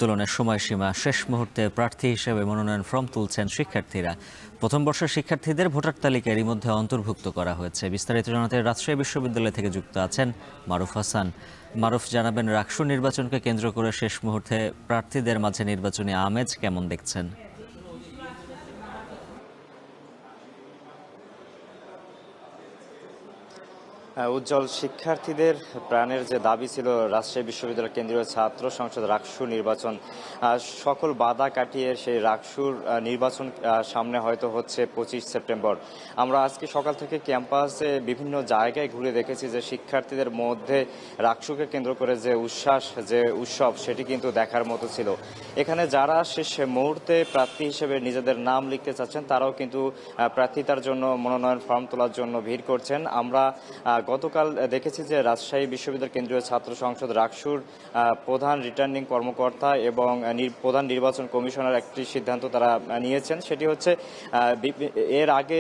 উত্তোলনের সময়সীমা শেষ মুহূর্তে প্রার্থী হিসেবে মনোনয়ন ফর্ম তুলছেন শিক্ষার্থীরা। প্রথম বর্ষের শিক্ষার্থীদের ভোটার তালিকায় এরই মধ্যে অন্তর্ভুক্ত করা হয়েছে। বিস্তারিত জানাতে রাজশাহী বিশ্ববিদ্যালয় থেকে যুক্ত আছেন মারুফ হাসান। মারুফ, জানাবেন রাকসু নির্বাচনকে কেন্দ্র করে শেষ মুহূর্তে প্রার্থীদের মাঝে নির্বাচনী আমেজ কেমন দেখছেন? উজ্জ্বল, শিক্ষার্থীদের প্রাণের যে দাবি ছিল রাজশাহী বিশ্ববিদ্যালয় কেন্দ্রীয় ছাত্র সংসদ রাকসু নির্বাচন, সকল বাধা কাটিয়ে সেই রাকসুর নির্বাচন সামনে হয়তো হচ্ছে 25 সেপ্টেম্বর। আমরা আজকে সকাল থেকে ক্যাম্পাসে বিভিন্ন জায়গায় ঘুরে দেখেছি যে শিক্ষার্থীদের মধ্যে রাকসুকে কেন্দ্র করে যে উচ্ছ্বাস, যে উৎসব, সেটি কিন্তু দেখার মতো ছিল। এখানে যারা শেষ মুহূর্তে প্রার্থী হিসেবে নিজেদের নাম লিখতে চাচ্ছেন তারাও কিন্তু প্রার্থিতার জন্য মনোনয়ন ফর্ম তোলার জন্য ভিড় করছেন। আমরা গতকাল দেখেছি যে রাজশাহী বিশ্ববিদ্যালয় কেন্দ্রীয় ছাত্র সংসদ রাকসুর প্রধান রিটার্নিং কর্মকর্তা এবং প্রধান নির্বাচন কমিশনার একটি সিদ্ধান্ত তারা নিয়েছেন। সেটি হচ্ছে এর আগে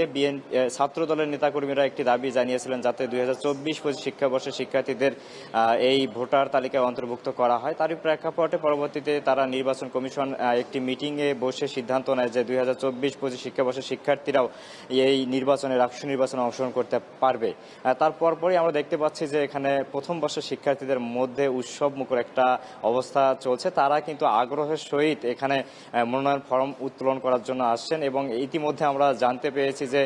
ছাত্র দলের নেতাকর্মীরা একটি দাবি জানিয়েছিলেন যাতে 2024-25 শিক্ষাবর্ষের শিক্ষার্থীদের এই ভোটার তালিকায় অন্তর্ভুক্ত করা হয়। তারই প্রেক্ষাপটে পরবর্তীতে তারা নির্বাচন কমিশন একটি মিটিংয়ে বসে সিদ্ধান্ত নেয় যে 2024-25 শিক্ষাবর্ষের শিক্ষার্থীরাও এই নির্বাচনে রাকসু নির্বাচনে অংশগ্রহণ করতে পারবে। পরপরই আমরা দেখতে পাচ্ছি যে এখানে প্রথম বর্ষের শিক্ষার্থীদের মধ্যে উৎসব মুখর একটা অবস্থা চলছে। তারা কিন্তু আগ্রহের সহিত এখানে মনোনয়ন ফর্ম উত্তোলন করার জন্য আসছেন এবং ইতিমধ্যে আমরা জানতে পেরেছি যে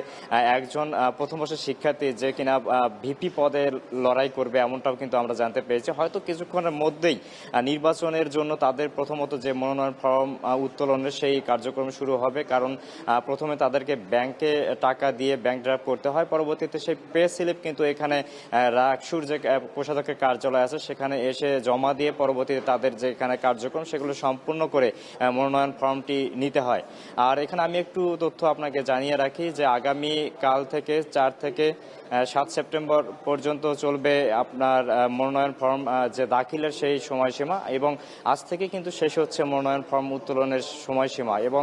একজন প্রথম বর্ষের শিক্ষার্থী যে কিনা ভিপি পদে লড়াই করবে এমনটাও কিন্তু আমরা জানতে পেরেছি। হয়তো কিছুক্ষণের মধ্যেই নির্বাচনের জন্য তাদের প্রথমত যে মনোনয়ন ফর্ম উত্তোলনের সেই কার্যক্রম শুরু হবে, কারণ প্রথমে তাদেরকে ব্যাংকে টাকা দিয়ে ব্যাংক ড্রাফট করতে হয়। পরবর্তীতে সেই প্রেস স্লিপ কিন্তু এখানে রাকসুর যে কোষাধ্যক্ষের কার্যালয় আছে সেখানে এসে জমা দিয়ে পরবর্তীতে তাদের যে এখানে কার্যক্রম সেগুলো সম্পূর্ণ করে মনোনয়ন ফর্মটি নিতে হয়। আর এখানে আমি একটু তথ্য আপনাকে জানিয়ে রাখি যে আগামী কাল থেকে 4 থেকে 7 সেপ্টেম্বর পর্যন্ত চলবে আপনার মনোনয়ন ফর্ম যে দাখিলের সেই সময়সীমা, এবং আজ থেকে কিন্তু শেষ হচ্ছে মনোনয়ন ফর্ম উত্তোলনের সময়সীমা। এবং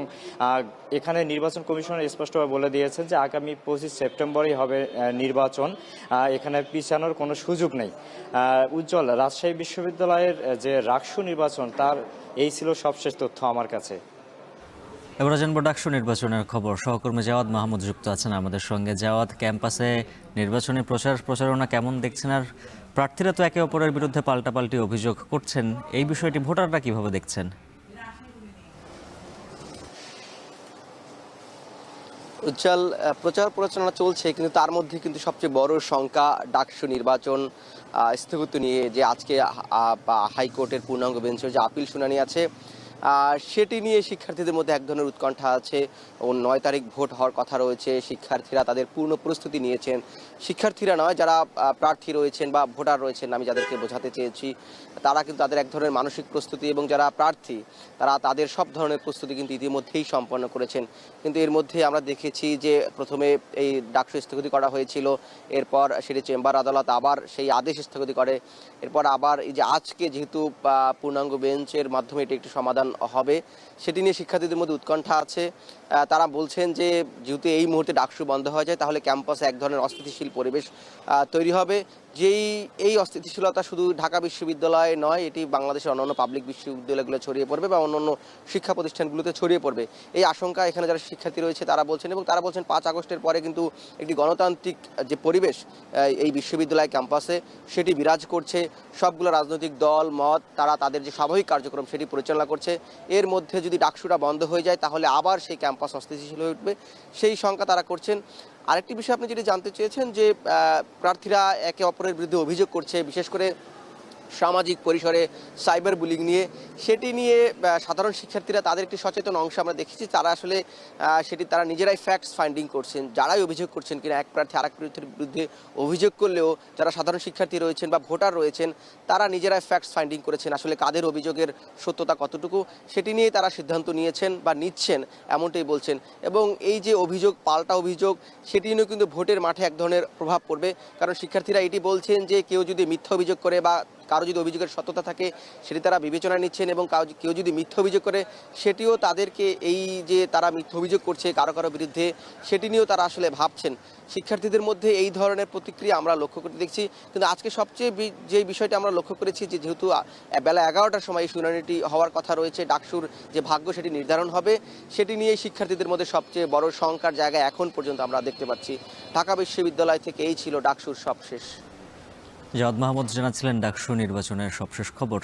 এখানে নির্বাচন কমিশনার স্পষ্টভাবে বলে দিয়েছেন যে আগামী 25 সেপ্টেম্বরই হবে নির্বাচন, এখানে পিছানোর কোনো সুযোগ নেই। উজ্জ্বল, রাজশাহী বিশ্ববিদ্যালয়ের যে রাকসু নির্বাচন তার এই ছিল সবশেষ তথ্য আমার কাছে। এবার জানবো ডাকসু নির্বাচনের খবর। সহকর্মী জাওয়াদ মাহমুদ যুক্ত আছেন আমাদের সঙ্গে। জাওয়াদ, ক্যাম্পাসে নির্বাচনী প্রচারণা কেমন দেখছেন? আর প্রার্থীরা তো একে অপরের বিরুদ্ধে পাল্টাপাল্টি অভিযোগ করছেন, এই বিষয়টি ভোটাররা কিভাবে দেখছেন? উজ্জ্বল, প্রচার প্রচারণা চলছে, কিন্তু তার মধ্যে কিন্তু সবচেয়ে বড় শঙ্কা ডাকসু নির্বাচন স্থগিত নিয়ে যে আজকে হাইকোর্টের পূর্ণাঙ্গ বেঞ্চের যে আপিল শুনানি আছে সেটি নিয়ে শিক্ষার্থীদের মধ্যে এক ধরনের উৎকণ্ঠা আছে। ও 9 তারিখ ভোট হওয়ার কথা রয়েছে, শিক্ষার্থীরা তাদের পূর্ণ প্রস্তুতি নিয়েছেন। শিক্ষার্থীরা নয়, যারা প্রার্থী রয়েছেন বা ভোটার রয়েছেন, আমি যাদেরকে বোঝাতে চেয়েছি, তারা কিন্তু তাদের এক ধরনের মানসিক প্রস্তুতি, এবং যারা প্রার্থী তারা তাদের সব ধরনের প্রস্তুতি কিন্তু ইতিমধ্যেই সম্পন্ন করেছেন। কিন্তু এর মধ্যে আমরা দেখেছি যে প্রথমে এই ডাকসু স্থগিত করা হয়েছিল, এরপর সেটি চেম্বার আদালত আবার সেই আদেশ স্থগিত করে, এরপর আবার এই যে আজকে যেহেতু পূর্ণাঙ্গ বেঞ্চের মাধ্যমে এটি একটি সমাধান হবে, সেটি নিয়ে শিক্ষার্থীদের মধ্যে উৎকণ্ঠা আছে। তারা বলছেন যে যেহেতু এই মুহূর্তে ডাকসু বন্ধ হয়ে যায় তাহলে ক্যাম্পাসে এক ধরনের অস্থিতিশীল পরিবেশ তৈরি হবে, এই অস্থিতিশীলতা শুধু ঢাকা বিশ্ববিদ্যালয়ে নয়, এটি বাংলাদেশের অন্যান্য পাবলিক বিশ্ববিদ্যালয়গুলো ছড়িয়ে পড়বে বা অন্যান্য শিক্ষা প্রতিষ্ঠানগুলোতে ছড়িয়ে পড়বে। এই আশঙ্কা এখানে যারা শিক্ষার্থী রয়েছে তারা বলছেন, এবং তারা বলছেন 5 আগস্টের পরে কিন্তু একটি গণতান্ত্রিক যে পরিবেশ এই বিশ্ববিদ্যালয় ক্যাম্পাসে সেটি বিরাজ করছে। সবগুলো রাজনৈতিক দল মত তারা তাদের যে স্বাভাবিক কার্যক্রম সেটি পরিচালনা করছে। এর মধ্যে যদি ডাকসুটা বন্ধ হয়ে যায় তাহলে আবার সেই ক্যাম্পাস অস্থিতিশীল হয়ে উঠবে, সেই শঙ্কা তারা করছেন। আরেকটি বিষয় আপনি যেটি জানতে চেয়েছেন যে প্রার্থীরা একে অপরের বিরুদ্ধে অভিযোগ করছে, বিশেষ করে সামাজিক পরিসরে সাইবার বুলিং নিয়ে, সেটি নিয়ে সাধারণ শিক্ষার্থীরা তাদের একটি সচেতন অংশ আমরা দেখেছি, তারা আসলে তারা নিজেরাই ফ্যাক্টস ফাইন্ডিং করছেন, যারাই অভিযোগ করছেন কিনা এক প্রার্থী আরেক প্রার্থীর বিরুদ্ধে অভিযোগ করলেও যারা সাধারণ শিক্ষার্থী রয়েছেন বা ভোটার রয়েছেন তারা নিজেরাই ফ্যাক্টস ফাইন্ডিং করেছেন, আসলে কাদের অভিযোগের সত্যতা কতটুকু সেটি নিয়ে তারা সিদ্ধান্ত নিয়েছেন বা নিচ্ছেন, এমনটাই বলছেন। এবং এই যে অভিযোগ, পাল্টা অভিযোগ, সেটি নিয়েও কিন্তু ভোটের মাঠে এক ধরনের প্রভাব পড়বে, কারণ শিক্ষার্থীরা এটি বলছেন যে কেউ যদি মিথ্যা অভিযোগ করে বা কারো যদি অভিযোগের সত্যতা থাকে সেটি তারা বিবেচনায় নিচ্ছেন, এবং কেউ যদি মিথ্যা অভিযোগ করে সেটিও তাদেরকে, এই যে তারা মিথ্যা অভিযোগ করছে কারো কারো বিরুদ্ধে, সেটি নিয়েও তারা আসলে ভাবছেন। শিক্ষার্থীদের মধ্যে এই ধরনের প্রতিক্রিয়া আমরা লক্ষ্য করতে দেখছি। কিন্তু আজকে সবচেয়ে যে বিষয়টা আমরা লক্ষ্য করেছি, যে যেহেতু বেলা 11টার সময় এই শুনানিটি হওয়ার কথা রয়েছে, ডাকসুর যে ভাগ্য সেটি নির্ধারণ হবে, সেটি নিয়েই শিক্ষার্থীদের মধ্যে সবচেয়ে বড় শঙ্কার জায়গা এখন পর্যন্ত আমরা দেখতে পাচ্ছি। ঢাকা বিশ্ববিদ্যালয় থেকে এই ছিল ডাকসুর সবশেষ। জাওয়াদ মাহমুদ জানাচ্ছিলেন ডাকসু নির্বাচনের সবশেষ খবর।